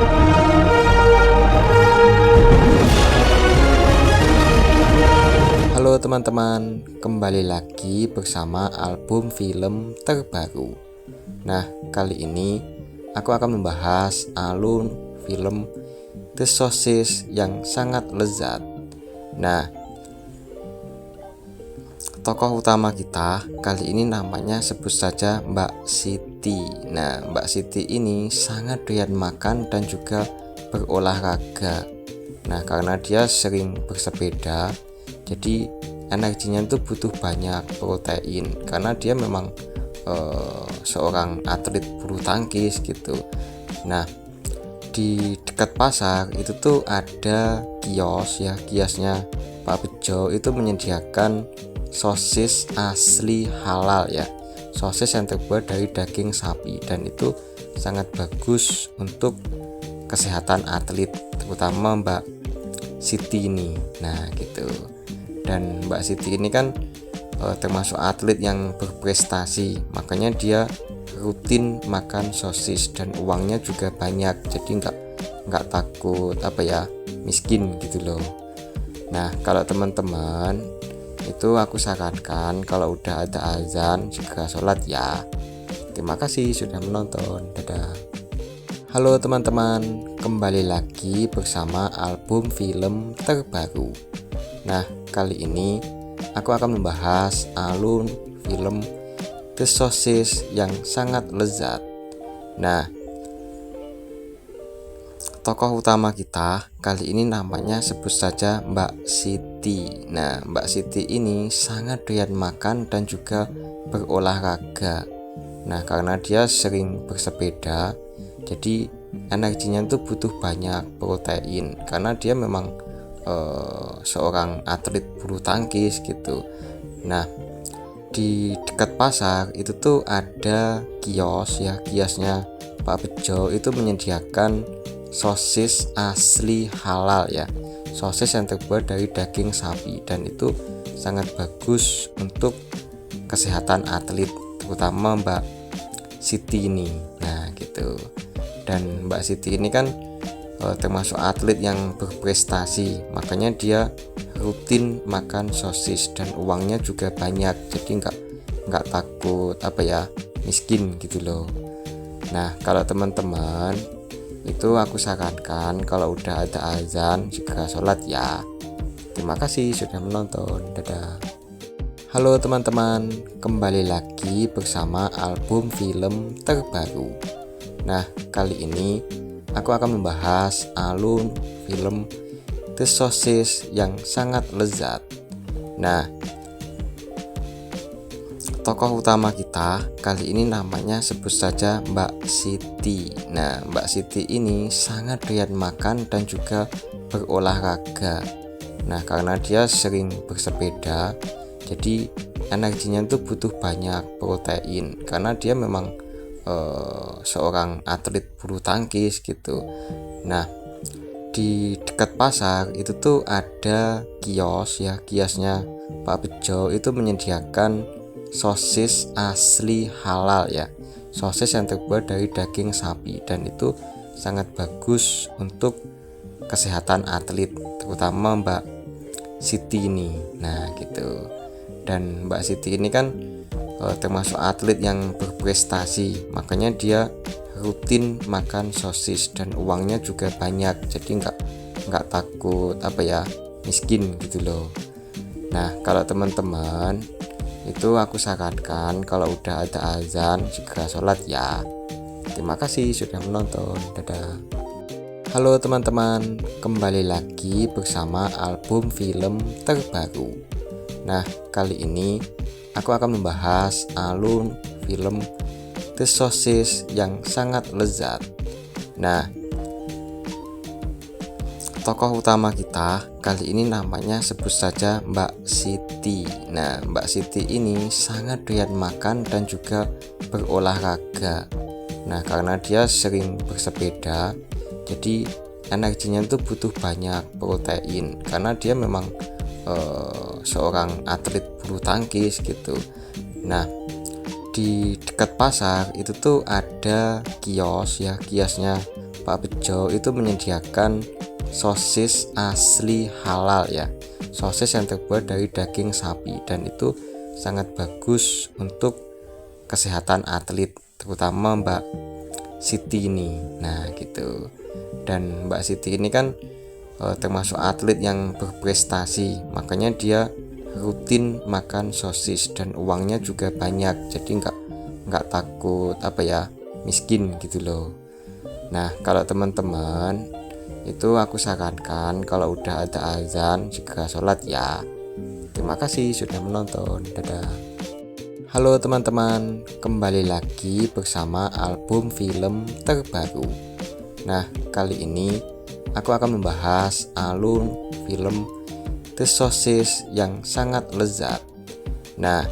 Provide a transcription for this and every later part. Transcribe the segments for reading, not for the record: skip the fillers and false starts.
Halo teman-teman, kembali lagi bersama album film terbaru. Nah, kali ini aku akan membahas alun film The Sosis yang sangat lezat. Nah, tokoh utama kita kali ini namanya sebut saja Mbak Siti. Nah, Mbak Siti ini sangat doyan makan dan juga berolahraga. Nah, karena dia sering bersepeda, jadi energinya itu butuh banyak protein karena dia memang seorang atlet bulu tangkis gitu. Nah, di dekat pasar itu tuh ada kiosnya Pak Bejo, itu menyediakan sosis asli halal ya, sosis yang terbuat dari daging sapi, dan itu sangat bagus untuk kesehatan atlet, terutama Mbak Siti ini. Nah gitu. Dan Mbak Siti ini kan termasuk atlet yang berprestasi, makanya dia rutin makan sosis dan uangnya juga banyak, jadi nggak takut miskin gitu loh. Nah, kalau teman-teman itu aku sarankan kalau udah ada azan segera sholat ya. Terima kasih sudah menonton. Dadah. Halo teman-teman, kembali lagi bersama album film terbaru. Nah, kali ini aku akan membahas alun film The Sosis yang sangat lezat. Nah, tokoh utama kita kali ini namanya sebut saja Mbak Siti. Nah, Mbak Siti ini sangat doyan makan dan juga berolahraga. Nah, karena dia sering bersepeda, jadi energinya itu butuh banyak protein karena dia memang seorang atlet bulu tangkis gitu. Nah, di dekat pasar itu tuh ada kiosnya Pak Bejo, itu menyediakan sosis asli halal ya, sosis yang terbuat dari daging sapi, dan itu sangat bagus untuk kesehatan atlet, terutama Mbak Siti ini. Nah gitu. Dan Mbak Siti ini kan termasuk atlet yang berprestasi, makanya dia rutin makan sosis dan uangnya juga banyak, jadi nggak takut miskin gitu loh. Nah, kalau teman-teman itu aku sarankan kalau udah ada azan segera sholat ya. Terima kasih sudah menonton. Dadah. Halo teman-teman, kembali lagi bersama album film terbaru. Nah, kali ini aku akan membahas alun film The Sosis yang sangat lezat. Nah, tokoh utama kita kali ini namanya sebut saja Mbak Siti. Nah, Mbak Siti ini sangat doyan makan dan juga berolahraga. Nah, karena dia sering bersepeda, jadi energinya itu butuh banyak protein karena dia memang seorang atlet bulu tangkis gitu. Nah, di dekat pasar itu tuh ada kiosnya Pak Bejo, itu menyediakan sosis asli halal ya, sosis yang terbuat dari daging sapi, dan itu sangat bagus untuk kesehatan atlet, terutama Mbak Siti ini. Nah gitu. Dan Mbak Siti ini kan termasuk atlet yang berprestasi, makanya dia rutin makan sosis dan uangnya juga banyak, jadi nggak takut miskin gitu loh. Nah, kalau teman-teman itu aku sarankan kalau udah ada azan segera sholat ya. Terima kasih sudah menonton. Dadah. Halo teman-teman, kembali lagi bersama album film terbaru. Nah, kali ini aku akan membahas alun film The Sosis yang sangat lezat. Nah, tokoh utama kita kali ini namanya sebut saja Mbak Siti. Nah, Mbak Siti ini sangat doyan makan dan juga berolahraga. Nah, karena dia sering bersepeda, jadi energinya itu butuh banyak protein karena dia memang seorang atlet bulu tangkis gitu. Nah, di dekat pasar itu tuh ada kiosnya Pak Bejo itu menyediakan sosis asli halal ya, sosis yang terbuat dari daging sapi, dan itu sangat bagus untuk kesehatan atlet, terutama Mbak Siti ini. Nah gitu. Dan Mbak Siti ini kan termasuk atlet yang berprestasi, makanya dia rutin makan sosis dan uangnya juga banyak, jadi nggak takut miskin gitu loh. Nah kalau teman-teman itu aku sarankan kalau udah ada azan segera sholat ya. Terima kasih sudah menonton. Dadah. Halo teman-teman, kembali lagi bersama album film terbaru. Nah kali ini aku akan membahas alun film The Sosis yang sangat lezat. Nah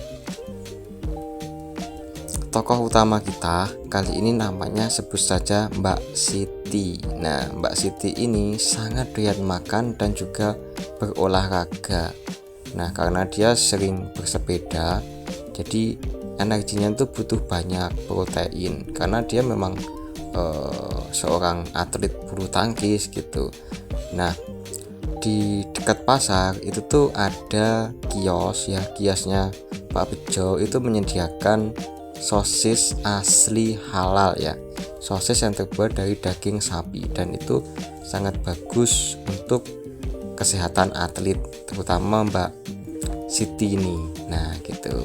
tokoh utama kita kali ini namanya sebut saja Mbak Siti. Nah, Mbak Siti ini sangat doyan makan dan juga berolahraga. Nah, karena dia sering bersepeda, jadi energinya itu butuh banyak protein. Karena dia memang seorang atlet bulu tangkis gitu. Nah, di dekat pasar itu tuh ada kiosnya Pak Bejo itu menyediakan sosis asli halal ya, sosis yang terbuat dari daging sapi, dan itu sangat bagus untuk kesehatan atlet, terutama Mbak Siti ini. Nah gitu.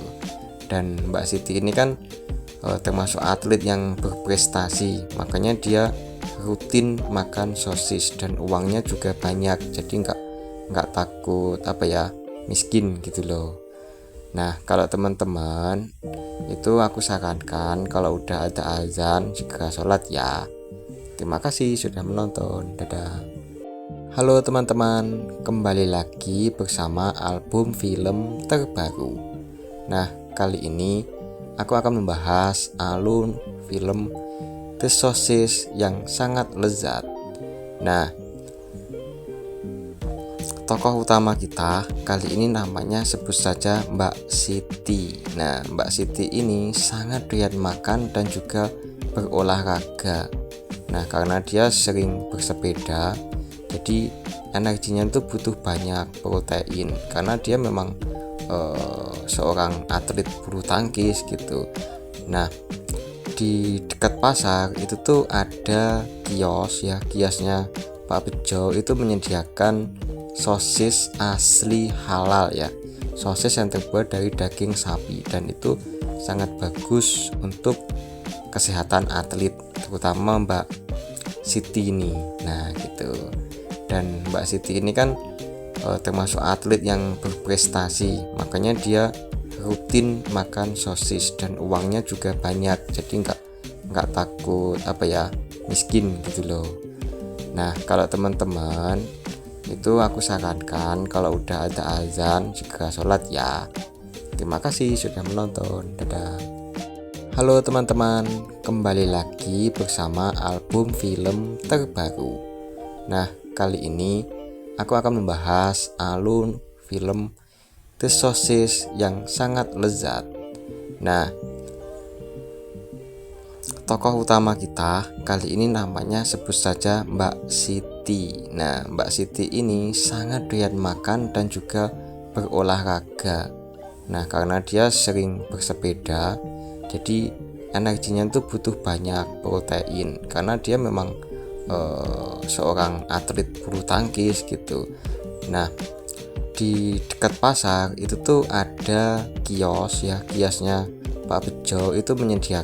Dan Mbak Siti ini kan termasuk atlet yang berprestasi, makanya dia rutin makan sosis dan uangnya juga banyak, jadi nggak takut miskin gitu loh. Nah kalau teman-teman itu aku sarankan kalau udah ada azan segera sholat ya. Terima kasih sudah menonton. Dadah. Halo teman-teman, kembali lagi bersama album film terbaru. Nah kali ini aku akan membahas alun film The Sosis yang sangat lezat. Nah tokoh utama kita kali ini namanya sebut saja Mbak Siti. Nah Mbak Siti ini sangat doyan makan dan juga berolahraga. Nah karena dia sering bersepeda, jadi energinya itu butuh banyak protein, karena dia memang seorang atlet bulu tangkis gitu. Nah di dekat pasar itu tuh ada kiosnya Pak Bejo itu menyediakan sosis asli halal ya, sosis yang terbuat dari daging sapi, dan itu sangat bagus untuk kesehatan atlet, terutama Mbak Siti ini. Nah gitu. Dan Mbak Siti ini kan termasuk atlet yang berprestasi, makanya dia rutin makan sosis dan uangnya juga banyak, jadi nggak takut miskin gitu loh. Nah kalau teman-teman itu aku sarankan kalau udah ada azan segera sholat ya. Terima kasih sudah menonton. Dadah. Halo teman-teman, kembali lagi bersama album film terbaru. Nah kali ini aku akan membahas alun film The Sosis yang sangat lezat. Nah tokoh utama kita kali ini namanya sebut saja Mbak Siti. Nah Mbak Siti ini sangat doyan makan dan juga berolahraga. Nah karena dia sering bersepeda, jadi energinya itu butuh banyak protein, karena dia memang seorang atlet bulu tangkis gitu. Nah di dekat pasar itu tuh ada kiosnya Pak Bejo itu menyediakan